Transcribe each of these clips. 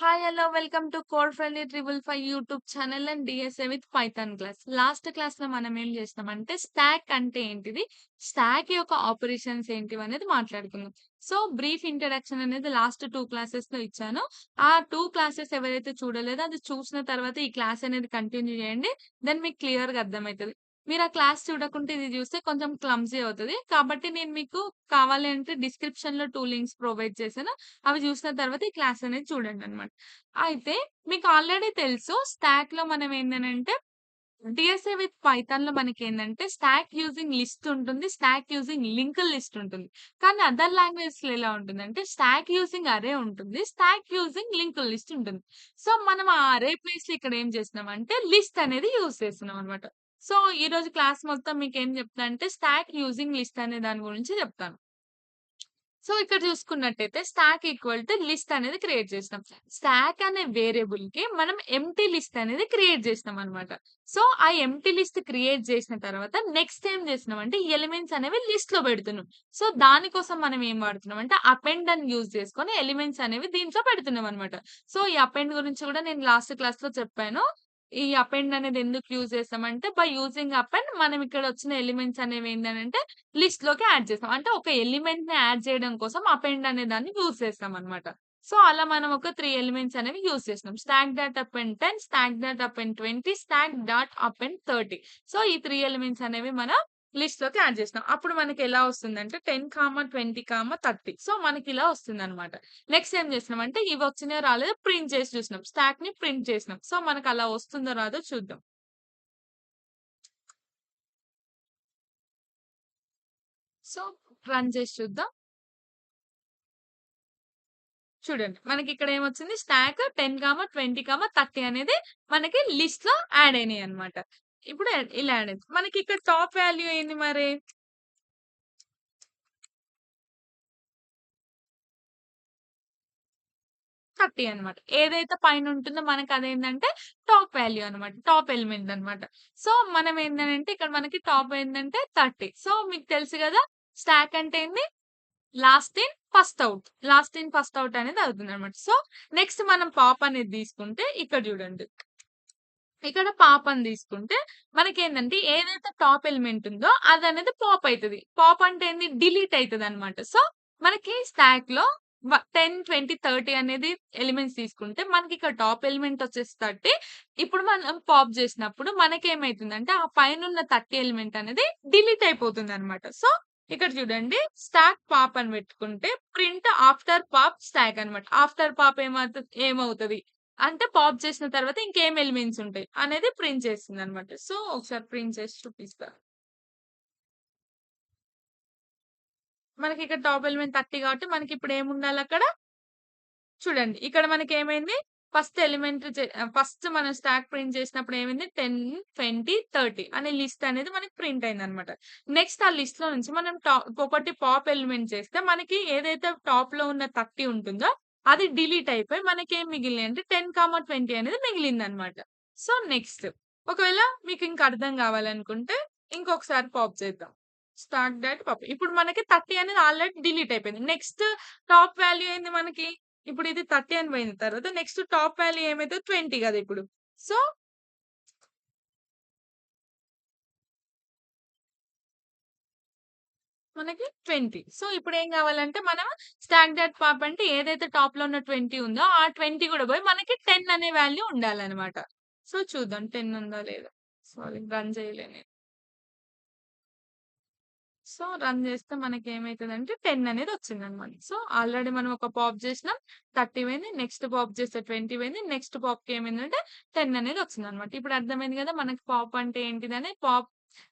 Hi hello welcome to code friendly triple five YouTube channel and DSA with Python class. Last class లో మనం ఏం చేస్తామంటే stock అంటే ఏంటిది, స్టాక్ యొక్క ఆపరేషన్స్ ఏంటివి అనేది మాట్లాడుకుందాం. సో బ్రీఫ్ ఇంట్రడక్షన్ అనేది లాస్ట్ 2 క్లాసెస్ లో ఇచ్చాను. ఆ 2 క్లాసెస్ ఎవరైతే చూడలేదో అది చూసిన తర్వాత ఈ క్లాస్ అనేది కంటిన్యూ చేయండి. దెన్ మీకు క్లియర్ గా అర్థమవుతుంది. మీరు ఆ క్లాస్ చూడకుంటే ఇది చూస్తే కొంచెం క్లమ్జీ అవుతది. కాబట్టి నేను మీకు కావాలి అంటే డిస్క్రిప్షన్ లో 2 లింక్స్ ప్రొవైడ్ చేశాను. అవి చూసిన తర్వాత ఈ క్లాస్ అనేది చూడండన్నమాట. అయితే మీకు ఆల్రెడీ తెలుసు స్టాక్‌లో మనం ఏందనంటే DSA with పైథాన్‌లో మనకేందంటే stock using list ఉంటుంది. స్టాక్ యూజింగ్ లింక్డ్ లిస్ట్ ఉంటుంది. కానీ అదర్ లాంగ్వేజెస్‌లో ఎలా ఉంటుందంటే స్టాక్ యూజింగ్ అరే ఉంటుంది. స్టాక్ యూజింగ్ లింక్డ్ లిస్ట్ ఉంటుంది. సో మనం ఆ అరే ప్లేస్‌లో ఇక్కడ ఏం చేస్తున్నామంటే లిస్ట్ అనేది యూజ్ చేస్తున్నాం అన్నమాట. సో ఈరోజు క్లాస్ మొత్తం మీకేం చెప్తా అంటే స్టాక్ యూజింగ్ లిస్ట్ అనే దాని గురించి చెప్తాను. సో ఇక్కడ చూసుకున్నట్టయితే స్టాక్ ఈక్వల్ టు లిస్ట్ అనేది క్రియేట్ చేసినాం. స్టాక్ అనే వేరియబుల్ కి మనం ఎంప్టీ లిస్ట్ అనేది క్రియేట్ చేసినాం అన్నమాట. సో ఆ ఎంప్టీ లిస్ట్ క్రియేట్ చేసిన తర్వాత నెక్స్ట్ ఏం చేసినాం అంటే ఎలిమెంట్స్ అనేవి లిస్ట్ లో పెడుతున్నాం. సో దానికోసం మనం ఏం వాడుతున్నాం అంటే అపెండ్ అని యూజ్ చేసుకొని ఎలిమెంట్స్ అనేవి దీంట్లో పెడుతున్నాం అన్నమాట. సో ఈ అపెండ్ గురించి కూడా నేను లాస్ట్ క్లాస్ లో చెప్పాను. ఈ అపెండ్ అనేది ఎందుకు యూజ్ చేస్తామంటే బై యూజింగ్ అపెండ్ మనం ఇక్కడ వచ్చిన ఎలిమెంట్స్ అనేవి ఏంటంటే లిస్ట్‌లోకి యాడ్ చేస్తాం. అంటే ఒక ఎలిమెంట్‌ని యాడ్ చేయడం కోసం అపెండ్ అనే దాన్ని యూజ్ చేస్తామనమాట. సో, అలా మనం ఒక 3 ఎలిమెంట్స్ అనేవి యూజ్ చేసినాం. Stock dot append 10, stock dot append 20, stock dot append 30. So, ఈ 3 ఎలిమెంట్స్ అనేవి మనం లిస్ట్‌లోకి యాడ్ చేసినాం. అప్పుడు మనకెలా వస్తుందంటే 10, 20, 30. సో, మనకిలా వస్తుందనమాట. నెక్స్ట్ ఏం చేసినామంటే ఇవి వచ్చినాయో రాలేదో ప్రింట్ చేసి చూసినాం. స్టాక్‌ని ప్రింట్ చేసినాం. సో, మనకలా వస్తుందో రాదో చూద్దాం. సో, రన్ చేసి చూద్దాం. చూడండి. మనకిక్కడ ఏమొచ్చింది స్టాక్ 10, 20, 30 అనేది మనకి లిస్ట్‌లో యాడ్ అయినాయన్నమాట. ఇప్పుడు ఇలా యాడ్ అయింది. మనకిక్కడ టాప్ వాల్యూ ఏంది మరి? 30 అన్నమాట. ఏదైతే పైన ఉంటుందో మనకదేంటంటే టాప్ వాల్యూ అన్నమాట. టాప్ ఎలిమెంట్ అన్నమాట. సో, మనం ఏందనంటే ఇక్కడ మనకి టాప్ ఏందంటే 30. సో, మీకు తెలుసు గదా! స్టాక్ అంటే ఏంది? Last in, first out. Last in, first out అనేది అవుతుందన్నమాట. సో, నెక్స్ట్ మనం పాప్ అనేది తీసుకుంటే ఇక్కడ చూడండి. ఇక్కడ పాప్ అని తీసుకుంటే మనకేందంటే ఏదైతే టాప్ ఎలిమెంట్ ఉందో అదనేది పాప్ అయితది. పాప్ అంటే ఏంది? డిలీట్ అయితదనమాట. సో, మనకి స్టాక్‌లో 10, 20, 30 అనేది ఎలిమెంట్స్ తీసుకుంటే మనకిక్కడ టాప్ ఎలిమెంట్ వచ్చేసి 30. ఇప్పుడు మనం పాప్ చేసినప్పుడు మనకేమైతుందంటే ఆ పైనున్న 30 ఎలిమెంట్ అనేది డిలీట్ అయిపోతుందనమాట. సో, ఇక్కడ చూడండి స్టాక్ పాప్ అని పెట్టుకుంటే ప్రింట్ ఆఫ్టర్ పాప్ స్టాక్ అనమాట. ఆఫ్టర్ పాప్ ఏమవుతది? అంటే పాప్ చేసిన తర్వాత ఇంకేం ఎలిమెంట్స్ ఉంటాయి అనేది ప్రింట్ చేస్తుందనమాట. సో, ఒకసారి ప్రింట్ చేసి చూపిస్తా. మనకిక్కడ టాప్ ఎలిమెంట్ 30 కాబట్టి మనకిప్పుడు ఏముండాలక్కడ? చూడండి. ఇక్కడ మనకేమైంది? ఫస్ట్ మనం స్టాక్ ప్రింట్ చేసినప్పుడు ఏమైంది? 10, 20, 30 అనే లిస్ట్ అనేది మనకి ప్రింట్ అయిందనమాట. నెక్స్ట్ ఆ లిస్ట్‌లో నుంచి మనం ఒకటి పాప్ ఎలిమెంట్ చేస్తే మనకి ఏదైతే టాప్‌లో ఉన్న 30 ఉంటుందో అది డిలీట్ అయిపోయి మనకేం మిగిలినాయి అంటే 10, 20 అనేది మిగిలిందనమాట. సో, నెక్స్ట్ ఒకవేళ మీకు ఇంక అర్థం కావాలనుకుంటే ఇంకొకసారి పాప్ చేద్దాం. Start dot pop. ఇప్పుడు మనకి 30 అనేది ఆల్రెడీ డిలీట్ అయిపోయింది. నెక్స్ట్ టాప్ వాల్యూ ఏంది మనకి? ఇప్పుడు ఇది 30 అని పోయిన తర్వాత నెక్స్ట్ టాప్ వాల్యూ ఏమైతది 20 గదా ఇప్పుడు. సో, మనకి 20. సో, ఇప్పుడేం గావాలంటే మనం స్టాక్ డాట్ పాప్ అంటే ఏదైతే టాప్‌లో ఉన్న 20 ఉందో ఆ 20 గూడా పోయి మనకి 10 అనే వాల్యూ ఉండాలనమాట. సో, చూద్దాం 10 ఉందా లేదా? సారీ రన్ చేయలే నేను. సో, రన్ చేస్తే మనకేమైతదంటే 10 అనేది వచ్చిందనమాట. సో, ఆల్రెడీ మనం ఒక పాప్ చేసినాం. 30 పోయింది. నెక్స్ట్ పాప్ చేస్తే 20 పోయింది. నెక్స్ట్ పాప్‌కి ఏమైందంటే 10 అనేది వచ్చిందనమాట. ఇప్పుడు అర్థమైంది కదా! మనకి పాప్ అంటే ఏంటిదని.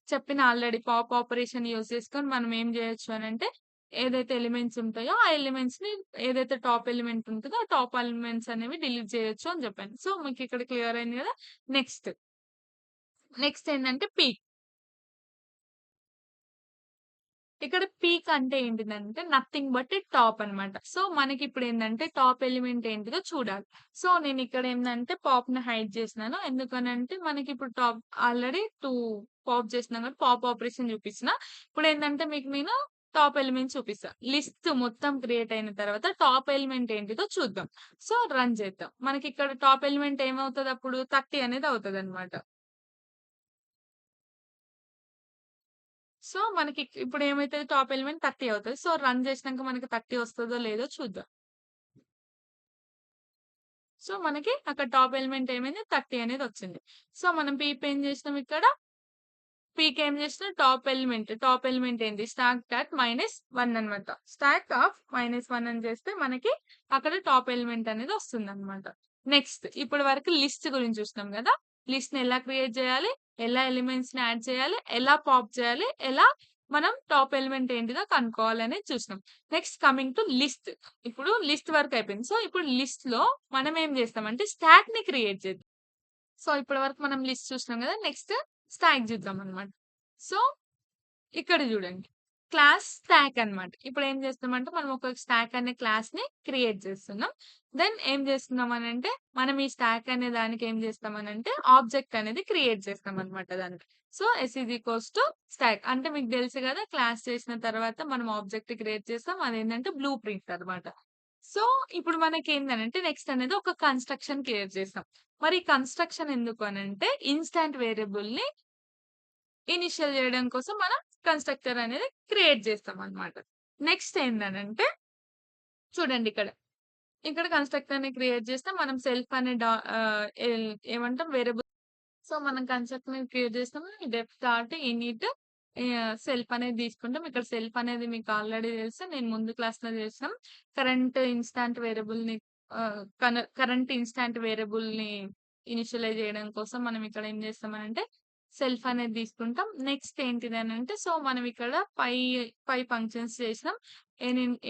చెప్పిన ఆల్రెడీ పాప్ ఆపరేషన్ యూజ్ చేసుకొని మనం ఏం చేయొచ్చు అనంటే ఏదైతే ఎలిమెంట్స్ ఉంటాయో ఆ ఎలిమెంట్స్‌ని ఏదైతే టాప్ ఎలిమెంట్ ఉంటదో ఆ టాప్ ఎలిమెంట్స్ అనేవి డిలీట్ చేయొచ్చు అని చెప్పాను. సో, మీకిక్కడ క్లియర్ అయింది కదా! నెక్స్ట్. నెక్స్ట్ ఏందంటే పీక్. ఇక్కడ పీక్ అంటే ఏంటిదంటే నథింగ్ బట్ టాప్ అన్నమాట. సో, మనకిప్పుడేందంటే టాప్ ఎలిమెంట్ ఏంటిదో చూడాలి. సో, నేనిక్కడ ఏందంటే పాప్‌ని హైడ్ చేసినాను. ఎందుకనంటే మనకిప్పుడు టాప్ ఆల్రెడీ 2 పాప్ చేసినాం కాబట్టి పాప్ ఆపరేషన్ చూపించిన. ఇప్పుడేందంటే మీకు నేను టాప్ ఎలిమెంట్ చూపిస్తా. లిస్ట్ మొత్తం క్రియేట్ అయిన తర్వాత టాప్ ఎలిమెంట్ ఏంటిదో చూద్దాం. సో, రన్ చేద్దాం. మనకిక్కడ టాప్ ఎలిమెంట్ ఏమవుతదప్పుడు 30 అనేది అవుతదనమాట. సో, మనకి ఇప్పుడు ఏమైతది టాప్ ఎలిమెంట్ 30 అవుతది. సో, రన్ చేసినంక మనకి 30 వస్తదో లేదో చూద్దాం. సో, మనకి అక్కడ టాప్ ఎలిమెంట్ ఏమైంది 30 అనేదొచ్చింది. సో, మనం పీప్ ఏం చేసినాం ఇక్కడ పీక్ ఏం చేసిన టాప్ ఎలిమెంట్ ఏంటి? స్టాక్ డాట్ -1 అనమాట. స్టాక్ ఆఫ్ -1 అని చేస్తే మనకి అక్కడ టాప్ ఎలిమెంట్ అనేది వస్తుందన్నమాట. నెక్స్ట్ ఇప్పటి వరకు లిస్ట్ గురించి చూసినాం గదా! లిస్ట్‌ని ఎలా క్రియేట్ చేయాలి? ఎలా ఎలిమెంట్స్‌ని యాడ్ చేయాలి? ఎలా పాప్ చేయాలి? ఎలా మనం టాప్ ఎలిమెంట్ ఏంటిదో కనుక్కోవాలనేది చూసినాం. Next coming to list. ఇప్పుడు లిస్ట్ వరకు అయిపోయింది. సో, ఇప్పుడు లిస్ట్‌లో మనం ఏం చేస్తామంటే స్టాక్‌ని క్రియేట్ చేద్దాం. సో, ఇప్పటి వరకు మనం లిస్ట్ చూసినాం గదా! Next stock చూద్దామనమాట. సో, ఇక్కడ జూడండి. క్లాస్ స్టాక్ అన్నమాట. ఇప్పుడేం చేస్తున్నామంటే, మనం ఒక స్టాక్ అనే క్లాస్‌ని క్రియేట్ చేస్తున్నాం. దెన్ ఏం చేస్తున్నామనంటే, మనం ఈ స్టాక్ అనే దానికి ఏం చేస్తామనంటే, ఆబ్జెక్ట్ అనేది క్రియేట్ చేస్తామనమాట దానికి. So, S is equals to stack. అంటే మీకు తెలుసు గదా! క్లాస్ చేసిన తర్వాత మనం ఆబ్జెక్ట్ క్రియేట్ చేస్తాం. అదేంటంటే బ్లూ ప్రింట్ అన్నమాట. సో, ఇప్పుడు మనకేందనంటే, నెక్స్ట్ అనేది ఒక కన్‌స్ట్రక్షన్ క్రియేట్ చేస్తాం. మరి కన్‌స్ట్రక్షన్ ఎందుకు అనంటే, ఇన్‌స్టాంట్ వేరియబుల్‌ని ఇనిషియల్ జేయడం కోసం మనం కన్‌స్ట్రక్టర్ అనేది క్రియేట్ చేస్తామనమాట. నెక్స్ట్ ఏందనంటే చూడండిక్కడ. ఇక్కడ కన్‌స్ట్రక్టర్‌ని క్రియేట్ చేస్తే మనం సెల్ఫ్ అనే ఏమంటాం వేరియబుల్ సో, మనం కన్‌స్ట్రక్టర్‌ని క్రియేట్ చేస్తాము. డెఫ్ డాట్ ఇనిట్ సెల్ఫ్ అనేది తీసుకుంటాం. ఇక్కడ సెల్ఫ్ అనేది మీకు ఆల్రెడీ తెలుసు. నేను ముందు క్లాస్‌లో చేసాం. కరెంట్ ఇన్‌స్టాంట్ వేరియబుల్‌ని కరెంట్ ఇన్‌స్టాంట్ వేరియబుల్‌ని ఇనిషియలైజ్ చేయడం కోసం మనం ఇక్కడ ఏం చేస్తామనంటే సెల్ఫ్ అనేది తీసుకుంటాం. నెక్స్ట్ ఏంటిదనంటే సో, మనం ఇక్కడ 5 ఫంక్షన్స్ చేసినాం.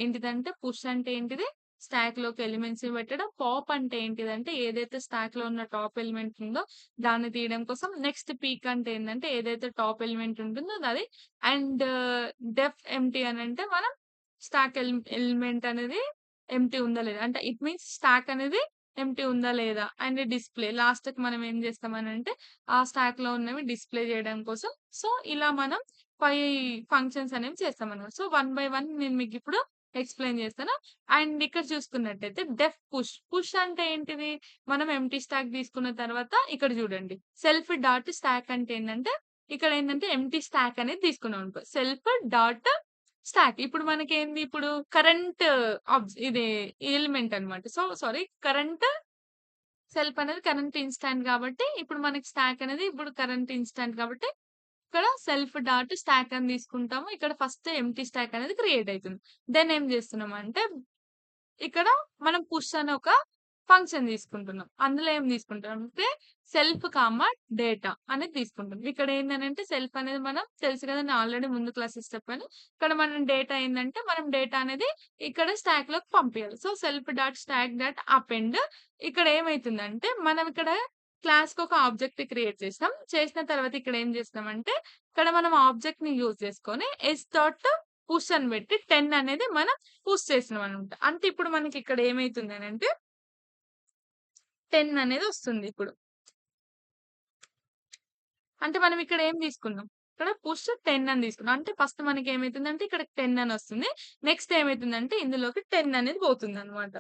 ఏంటిదంటే పుష్ అంటే ఏంటిది? స్టాక్‌లోకి ఎలిమెంట్స్‌ని పెట్టడం. పాప్ అంటే ఏంటిదంటే ఏదైతే స్టాక్‌లో ఉన్న టాప్ ఎలిమెంట్ ఉందో దాన్ని తీయడం కోసం. నెక్స్ట్ పీక్ అంటే ఏందంటే ఏదైతే టాప్ ఎలిమెంట్ ఉంటుందో అది. అండ్ డెఫ్ ఎంప్టీ అనంటే మనం స్టాక్ ఎలిమెంట్ అనేది ఎంప్టీ ఉందా లేదా? అంటే ఇట్ మీన్స్ స్టాక్ అనేది ఎంప్టీ ఉందా లేదా? అండ్ డిస్‌ప్లే లాస్ట్‌కి మనం ఏం చేస్తామనంటే ఆ స్టాక్‌లో ఉన్నవి డిస్‌ప్లే చేయడం కోసం. సో, ఇలా మనం 5 ఫంక్షన్స్ అనేవి చేస్తామనమాట. సో, వన్ బై వన్ నేను మీకిప్పుడు ఎక్స్‌ప్లెయిన్ చేస్తాను. అండ్ ఇక్కడ చూసుకున్నట్టయితే డెఫ్ పుష్. పుష్ అంటే ఏంటిది? మనం ఎంప్టీ స్టాక్ తీసుకున్న తర్వాత ఇక్కడ చూడండి. సెల్ఫ్ డాట్ స్టాక్ అంటే ఏందంటే, ఇక్కడ ఏందంటే ఎంప్టీ స్టాక్ అనేది తీసుకున్నాం అనుకో. Self dot stock. ఇప్పుడు మనకేంది ఇప్పుడు కరెంట్ ఇది ఎలిమెంట్ అన్నమాట. సో, సారీ కరెంట్ సెల్ఫ్ అనేది కరెంట్ ఇన్‌స్టాంట్ కాబట్టి, ఇప్పుడు మనకి స్టాక్ అనేది ఇప్పుడు కరెంట్ ఇన్‌స్టాంట్ కాబట్టి, ఇక్కడ సెల్ఫ్ డాట్ స్టాక్ అని తీసుకుంటాము. ఇక్కడ ఫస్ట్ ఎంప్టీ స్టాక్ అనేది క్రియేట్ అయితుంది. దెన్ ఏం చేస్తున్నామంటే ఇక్కడ మనం పుష్ అనే ఒక ఫంక్షన్ తీసుకుంటున్నాం. అందులో ఏం తీసుకుంటామంటే సెల్ఫ్ కామా డేటా అనేది తీసుకుంటాం. ఇక్కడ ఏందనంటే సెల్ఫ్ అనేది మనం తెలుసు కదా! నేను ఆల్రెడీ ముందు క్లాసెస్ చెప్పాను. ఇక్కడ మనం డేటా ఏందంటే మనం డేటా అనేది ఇక్కడ స్టాక్‌లోకి పంపియాలి. So, self dot stack dot append ఇక్కడ ఏమైతుందంటే మనం ఇక్కడ క్లాస్‌కి ఒక ఆబ్జెక్ట్ క్రియేట్ చేసాం. చేసిన తర్వాత ఇక్కడ ఏం చేస్తామంటే ఇక్కడ మనం ఆబ్జెక్ట్‌ని యూజ్ చేసుకొని ఎస్ డాట్ పుష్ అని పెట్టి 10 అనేది మనం పుష్ చేసినామనమాట. అంటే ఇప్పుడు మనకిక్కడ ఏమైతుందనంటే 10 అనేదొస్తుంది ఇప్పుడు. అంటే మనం ఇక్కడ ఏం తీసుకున్నాం? ఇక్కడ పుష్ 10 అని తీసుకున్నాం. అంటే ఫస్ట్ మనకేమైతుందంటే ఇక్కడ 10 అనొస్తుంది. నెక్స్ట్ ఏమైతుందంటే ఇందులోకి 10 అనేది పోతుందనమాట.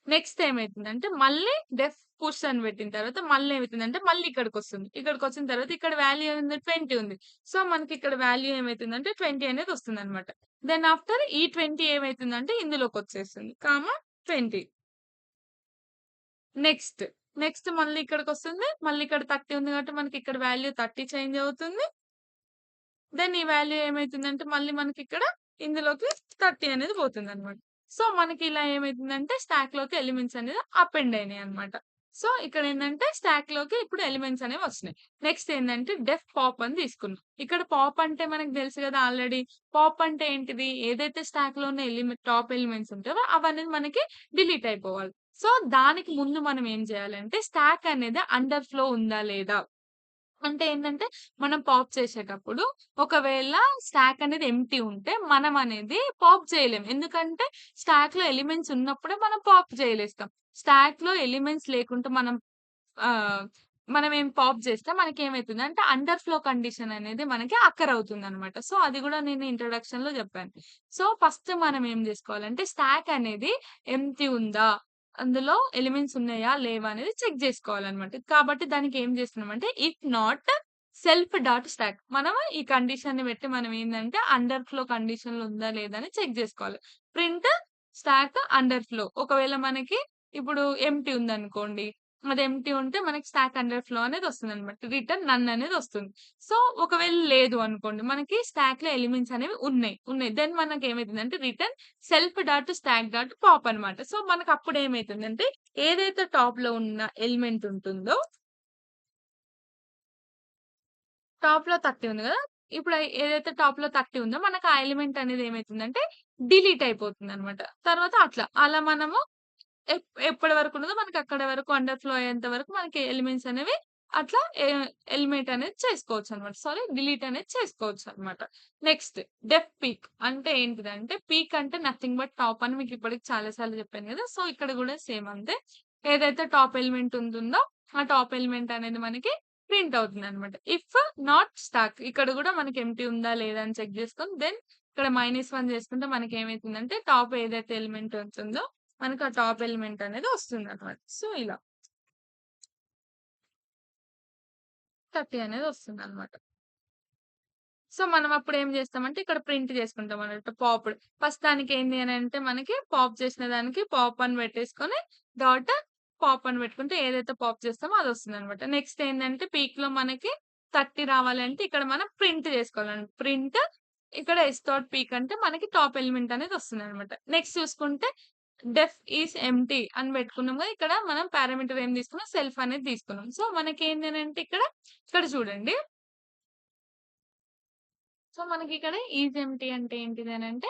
నెక్స్ట్ ఏమైతుందంటే మళ్ళీ డెఫ్ పుష్ అని పెట్టిన తర్వాత మళ్ళీ ఏమైతుందంటే మళ్ళీ ఇక్కడికొస్తుంది. ఇక్కడికొచ్చిన తర్వాత ఇక్కడ వాల్యూ ఏముంది 20 ఉంది. సో, మనకిక్కడ వాల్యూ ఏమైతుందంటే 20 అనేది వస్తుందనమాట. దెన్ ఆఫ్టర్ ఈ 20 ఏమైతుందంటే ఇందులోకొచ్చేస్తుంది. 20 నెక్స్ట్. నెక్స్ట్ మళ్ళీ ఇక్కడికొస్తుంది. మళ్ళీ ఇక్కడ 30 ఉంది కాబట్టి మనకిక్కడ వాల్యూ 30 చేంజ్ అవుతుంది. దెన్ ఈ వాల్యూ ఏమైతుందంటే మళ్ళీ మనకిక్కడ ఇందులోకి 30 అనేది పోతుందనమాట. సో, మనకి ఇలా ఏమైతుందంటే స్టాక్‌లోకి ఎలిమెంట్స్ అనేది అపెండ్ అయినాయన్నమాట. సో, ఇక్కడేందంటే స్టాక్‌లోకి ఇప్పుడు ఎలిమెంట్స్ అనేవి వస్తున్నాయి. నెక్స్ట్ ఏందంటే డెఫ్ పాప్ అని తీసుకున్నాం. ఇక్కడ పాప్ అంటే మనకు తెలుసు కదా ఆల్రెడీ. పాప్ అంటే ఏంటిది? ఏదైతే స్టాక్‌లో ఉన్న టాప్ ఎలిమెంట్స్ ఉంటాయో అవనేది మనకి డిలీట్ అయిపోవాలి. సో, దానికి ముందు మనం ఏం చేయాలంటే స్టాక్ అనేది అండర్ ఫ్లో ఉందా లేదా? అంటే ఏంటంటే, మనం పాప్ చేసేటప్పుడు ఒకవేళ స్టాక్ అనేది ఎంప్టీ ఉంటే, మనం అనేది పాప్ చేయలేం. ఎందుకంటే, స్టాక్‌లో ఎలిమెంట్స్ ఉన్నప్పుడే మనం పాప్ చేయలేస్తాం. స్టాక్‌లో ఎలిమెంట్స్ లేకుంటే మనం ఆహ్, మనం ఏం పాప్ చేస్తే మనకేమైతుందంటే అండర్ ఫ్లో కండిషన్ అనేది మనకి అక్కర్ అవుతుందనమాట. సో, అది గూడా నేను ఇంట్రొడక్షన్‌లో జెప్పాను. సో, ఫస్ట్ మనం ఏం జేసుకోవాలంటే స్టాక్ అనేది ఎంప్టీ ఉందా? అందులో ఎలిమెంట్స్ ఉన్నాయా? లేవా? అనేది చెక్ జేసుకోవాలనమాట. కాబట్టి దానికి ఏం జేస్తున్నామంటే if not self dot stack. మనం ఈ కండిషన్‌ని బెట్టి మనం ఏందంటే అండర్ ఫ్లో కండిషన్‌లో ఉందా? లేదా? అని చెక్ జేసుకోవాలి. Print stock under flow. ఒకవేళ మనకి ఇప్పుడు ఎంప్టీ ఉందనుకోండి. అది ఎంప్టీ ఉంటే మనకి స్టాక్ అండర్ ఫ్లో అనేది వస్తుందనమాట. రిటర్న్ నన్ అనేది వస్తుంది. సో, ఒకవేళ లేదు అనుకోండి. మనకి స్టాక్‌లో ఎలిమెంట్స్ అనేవి ఉన్నాయి. దెన్ మనకేమైతుందంటే return self dot stack dot pop అనమాట. సో, మనకప్పుడు ఏమైతుందంటే ఏదైతే టాప్‌లో ఉన్న ఎలిమెంట్ ఉంటుందో టాప్‌లో 30 ఉంది గదా! ఇప్పుడు ఏదైతే టాప్‌లో 30 ఉందో మనకు ఆ ఎలిమెంట్ అనేది ఏమైతుందంటే డిలీట్ అయిపోతుందనమాట. తర్వాత అలా మనము ఎప్పటి వరకు ఉన్నదో మనకి అక్కడి వరకు అండర్ ఫ్లో అయ్యేంత వరకు మనకి ఎలిమెంట్స్ అనేవి అట్లా ఎలిమినేట్ అనేది చేసుకోవచ్చనమాట. సారీ డిలీట్ అనేది చేసుకోవచ్చనమాట. నెక్స్ట్ డెఫ్ పీక్ అంటే ఏంటిదంటే పీక్ అంటే నథింగ్ బట్ టాప్ అని మీకు ఇప్పటికి చాలా సార్లు చెప్పాను గదా! సో, ఇక్కడ గూడా సేమ్ అంతే. ఏదైతే టాప్ ఎలిమెంట్ ఉంటుందో ఆ టాప్ ఎలిమెంట్ అనేది మనకి ప్రింట్ అవుతుందనమాట. ఇఫ్ నాట్ స్టాక్ ఇక్కడ గూడా మనకి ఎంప్టీ ఉందా లేదా అని చెక్ చేసుకొని దెన్ ఇక్కడ -1 చేసుకుంటే మనకేమైతుందంటే టాప్ ఏదైతే ఎలిమెంట్ ఉంటుందో మనకు ఆ టాప్ ఎలిమెంట్ అనేది వస్తుందనమాట. సో, ఇలా 30 అనేది వస్తుందనమాట. సో, మనం అప్పుడు ఏం చేస్తామంటే ఇక్కడ ప్రింట్ చేసుకుంటాం అన్నట్టు పాప్డ్. ఫస్ట్ దానికి ఏంది అనంటే మనకి పాప్ చేసిన దానికి పాప్ అని పెట్టేసుకొని డాట్ పాప్ అని పెట్టుకుంటే ఏదైతే పాప్ చేస్తామో అదొస్తుందనమాట. నెక్స్ట్ ఏందంటే పీక్‌లో మనకి 30 రావాలంటే ఇక్కడ మనం ప్రింట్ చేసుకోవాలండి. ప్రింట్ ఇక్కడ ఎస్ డాట్ పీక్ అంటే మనకి టాప్ ఎలిమెంట్ అనేది వస్తుందనమాట. నెక్స్ట్ చూసుకుంటే డెఫ్ ఈస్ ఎంప్టీ అని పెట్టుకున్నాం కదా! ఇక్కడ మనం పారామీటర్ ఏం తీసుకున్నాం సెల్ఫ్ అనేది తీసుకున్నాం. సో, మనకేంది అనంటే ఇక్కడ చూడండి. సో, మనకిక్కడ ఈజ్ ఎంప్టీ అంటే ఏంటిదనంటే,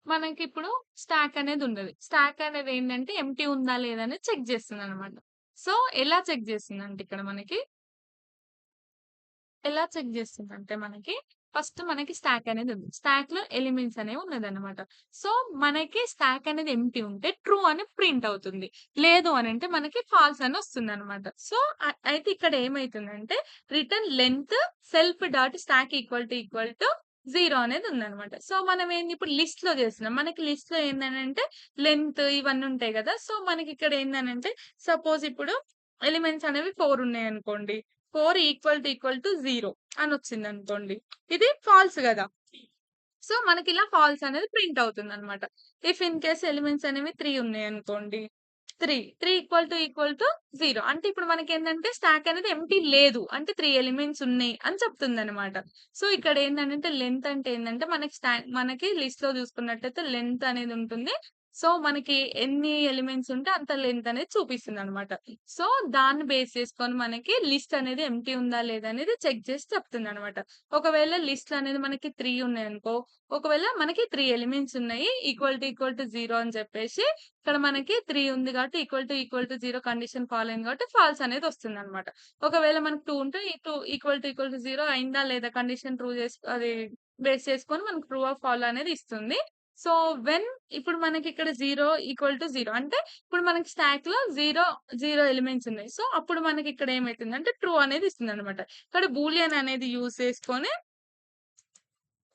మనకిప్పుడు స్టాక్ అనేదున్నది. స్టాక్ అనేదేంటంటే, ఎంప్టీ ఉందా లేదా అనేది చెక్ చేస్తుందనమాట. సో, ఎలా చెక్ చేస్తుందంటే ఇక్కడ మనకి, ఎలా చెక్ చేస్తుందంటే మనకి, ఫస్ట్ మనకి స్టాక్ అనేదుంది. స్టాక్‌లో ఎలిమెంట్స్ అనేవి ఉన్నదనమాట. సో, మనకి స్టాక్ అనేది ఎంప్టీ ఉంటే ట్రూ అని ప్రింట్ అవుతుంది. లేదు అనంటే మనకి ఫాల్స్ అని వస్తుందనమాట. సో, అయితే ఇక్కడ ఏమైతుందంటే, return length self dot stock equal to 0 అనేది ఉందనమాట. సో, మనం ఏంది ఇప్పుడు లిస్ట్‌లో చేస్తున్నాం. మనకి లిస్ట్‌లో ఏందనంటే లెంత్ ఇవన్నీ ఉంటాయి గదా! సో, మనకిక్కడ ఏందనంటే సపోజ్ ఇప్పుడు ఎలిమెంట్స్ అనేవి 4 ఉన్నాయనుకోండి. 4 ఈక్వల్ టు 0 అనొచ్చిందనుకోండి. ఇది ఫాల్స్ గదా! సో, మనకిలా ఫాల్స్ అనేది ప్రింట్ అవుతుందనమాట. ఇఫ్ ఇన్ కేస్ ఎలిమెంట్స్ అనేవి 3 ఉన్నాయనుకోండి. 3 ఈక్వల్ టు 0 అంటే ఇప్పుడు మనకేందంటే స్టాక్ అనేది ఎంప్టీ లేదు. అంటే 3 ఎలిమెంట్స్ ఉన్నాయి అని చెప్తుందనమాట. సో, ఇక్కడేందనంటే లెంత్ అంటే ఏందంటే మనకి లిస్ట్‌లో చూసుకున్నట్టయితే లెంత్ అనేది ఉంటుంది. సో, మనకి ఎన్ని ఎలిమెంట్స్ ఉంటే అంత లెంత్ అనేది చూపిస్తుందనమాట. సో, దాన్ని బేస్ చేసుకొని మనకి లిస్ట్ అనేది ఎంప్టీ ఉందా లేదా అనేది చెక్ చేసి చెప్తుందనమాట. ఒకవేళ లిస్ట్ అనేది మనకి 3 ఉన్నాయనుకో, ఒకవేళ మనకి 3 ఎలిమెంట్స్ ఉన్నాయి. ఈక్వల్ టు 0 అని చెప్పేసి ఇక్కడ మనకి 3 ఉంది కాబట్టి ఈక్వల్ టు 0 కండిషన్ ఫాలో అయింది కాబట్టి ఫాల్స్ అనేది వస్తుందనమాట. ఒకవేళ మనకు 2 ఉంటే ఈ 2 ఈక్వల్ టు 0 అయిందా లేదా కండిషన్ ట్రూ అది బేస్ చేసుకొని మనకు ట్రూ ఆర్ ఫాల్ అనేది ఇస్తుంది. సో, వెన్ ఇప్పుడు మనకిక్కడ 0 ఈక్వల్ టు 0 అంటే ఇప్పుడు మనకి స్టాక్‌లో 0 ఎలిమెంట్స్ ఉన్నాయి. సో, అప్పుడు మనకిక్కడ ఏమైతుందంటే ట్రూ అనేది ఇస్తుందనమాట. ఇక్కడ బూలియన్ అనేది యూజ్ చేసుకొని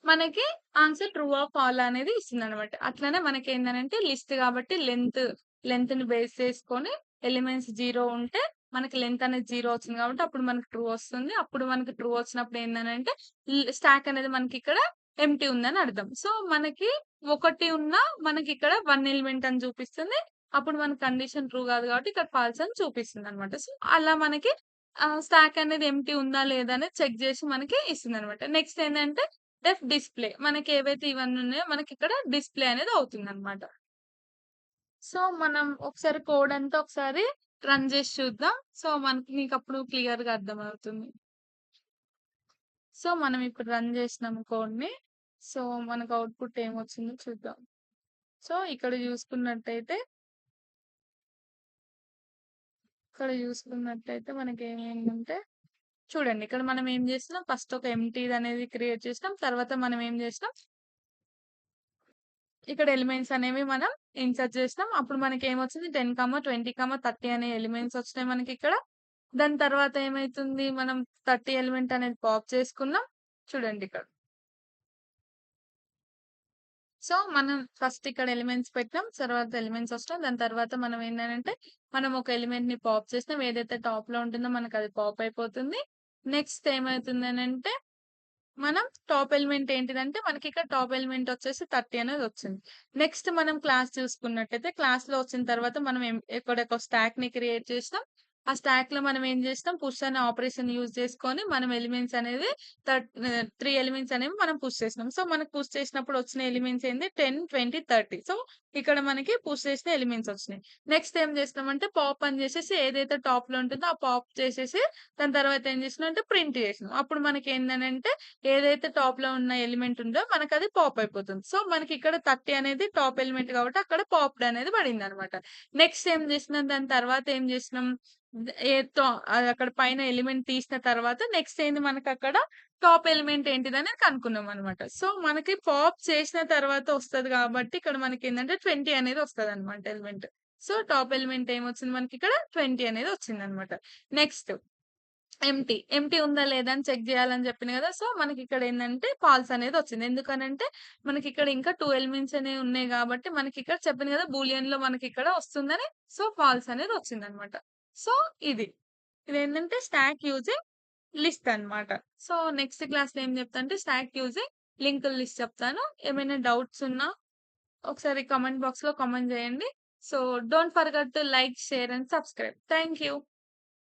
మనకి ఆన్సర్ ట్రూ ఆర్ ఫాల్ అనేది ఇస్తుందనమాట. అట్లనే మనకేందనంటే లిస్ట్ కాబట్టి లెంగ్త్‌ని బేస్ చేసుకొని ఎలిమెంట్స్ 0 ఉంటే మనకి లెంగ్త్ అనేది 0 వచ్చింది కాబట్టి అప్పుడు మనకు ట్రూ వస్తుంది. అప్పుడు మనకి ట్రూ వచ్చినప్పుడు ఏందనంటే స్టాక్ అనేది మనకిక్కడ ఎంప్టీ ఉందని అర్థం. సో, మనకి 1 ఉన్నా మనకిక్కడ 1 ఎలిమెంట్ అని చూపిస్తుంది. అప్పుడు మన కండిషన్ ట్రూ కాదు కాబట్టి ఇక్కడ ఫాల్స్ అని చూపిస్తుందనమాట. సో, అలా మనకి స్టాక్ అనేది ఎంప్టీ ఉందా లేదా అనేది చెక్ చేసి మనకి ఇస్తుందనమాట. నెక్స్ట్ ఏందంటే డిస్‌ప్లే. మనకేవైతే ఇవన్నీ ఉన్నాయో మనకిక్కడ డిస్‌ప్లే అనేది అవుతుందనమాట. సో, మనం ఒకసారి కోడ్ అంతా ఒకసారి రన్ జేసి చూద్దాం. సో, మీకప్పుడు క్లియర్‌గా అర్థమవుతుంది. సో, మనం ఇప్పుడు రన్ జేసినాం కోడ్‌ని. సో, మనకు ఔట్‌పుట్ ఏమొచ్చిందో చూద్దాం. సో, ఇక్కడ చూసుకున్నట్టయితే మనకేమైందంటే చూడండి. ఇక్కడ మనం ఏం జేసినాం ఫస్ట్ ఒక ఎంప్టీదనేది క్రియేట్ చేసినాం. తర్వాత మనం ఏం జేసినాం ఇక్కడ ఎలిమెంట్స్ అనేవి మనం ఇన్సర్ట్ చేసినాం. అప్పుడు మనకేమొచ్చింది 10, 20, 30 అనే ఎలిమెంట్స్ వచ్చినాయి మనకిక్కడ. దాని తర్వాత ఏమైతుంది మనం 30 ఎలిమెంట్ అనేది పాప్ చేసుకున్నాం. చూడండిక్కడ. సో, మనం ఫస్ట్ ఇక్కడ ఎలిమెంట్స్ పెట్టినాం. తర్వాత ఎలిమెంట్స్ వస్తాం. దాని తర్వాత మనం ఏంటనంటే, మనం ఒక ఎలిమెంట్‌ని పాప్ చేసినాం. ఏదైతే టాప్‌లో ఉంటుందో మనకది పాప్ అయిపోతుంది. నెక్స్ట్ ఏమైతుందనంటే, మనం టాప్ ఎలిమెంట్ ఏంటిదంటే, మనకిక్కడ టాప్ ఎలిమెంట్ వచ్చేసి 30 అనేదొచ్చింది. నెక్స్ట్ మనం క్లాస్ చూసుకున్నట్టయితే, క్లాస్‌లో వచ్చిన తర్వాత మనం ఇక్కడ ఒక స్టాక్‌ని క్రియేట్ చేసినాం. ఆ స్టాక్‌లో మనం ఏం చేసినాం, పుష్ అనే ఆపరేషన్ యూజ్ చేసుకొని మనం ఎలిమెంట్స్ అనేది 3 ఎలిమెంట్స్ అనేవి మనం పుష్ చేసినాం. సో, మనకు పుష్ చేసినప్పుడు వచ్చిన ఎలిమెంట్స్ ఏంది 10, 20, 30. సో, ఇక్కడ మనకి పుష్ చేసిన ఎలిమెంట్స్ వచ్చినాయి. నెక్స్ట్ ఏం చేసినామంటే, పాప్ అని చేసేసి ఏదైతే టాప్‌లో ఉంటుందో ఆ పాప్ చేసేసి దాని తర్వాత ఏం చేసినాం అంటే ప్రింట్ చేసినాం. అప్పుడు మనకేందనంటే ఏదైతే టాప్‌లో ఉన్న ఎలిమెంట్ ఉందో మనకది పాప్ అయిపోతుంది. సో, మనకిక్కడ 30 అనేది టాప్ ఎలిమెంట్ కాబట్టి అక్కడ పాప్డ్ అనేది పడిందనమాట. నెక్స్ట్ ఏం చేసినాం దాని తర్వాత ఏం చేసినాం ఏ ట అదక్కడ పైన ఎలిమెంట్ తీసిన తర్వాత నెక్స్ట్ ఏంది మనకక్కడ టాప్ ఎలిమెంట్ ఏంటిదనేది కనుక్కున్నామనమాట. సో, మనకి పాప్ చేసిన తర్వాత వస్తది కాబట్టి ఇక్కడ మనకేందంటే 20 అనేది వస్తదనమాట ఎలిమెంట్. సో, టాప్ ఎలిమెంట్ ఏమొచ్చింది మనకిక్కడ 20 అనేది వచ్చిందనమాట. నెక్స్ట్ ఎంప్టీ ఉందా లేదా అని చెక్ జేయాలని జెప్పిన గదా! సో, మనకిక్కడేందంటే ఫాల్స్ అనేదొచ్చింది. ఎందుకనంటే, మనకిక్కడ ఇంకా 2 ఎలిమెంట్స్ అనేవి ఉన్నాయి గాబట్టి, మనకిక్కడ చెప్పాను గదా! బూలియన్‌లో మనకిక్కడ వస్తుందని. So, falls అనేదొచ్చిందనమాట. సో, ఇది. ఇదేంటంటే స్టాక్ యూజింగ్ లిస్ట్ అనమాట. సో, నెక్స్ట్ క్లాస్‌లో ఏం జెప్తా అంటే స్టాక్ యూజింగ్ లింక్డ్ లిస్ట్ చెప్తాను. ఏమైనా డౌట్స్ ఉన్నా ఒకసారి కామెంట్ బాక్స్‌లో కామెంట్ జేయండి. So, don't forget to like, share and subscribe. Thank you.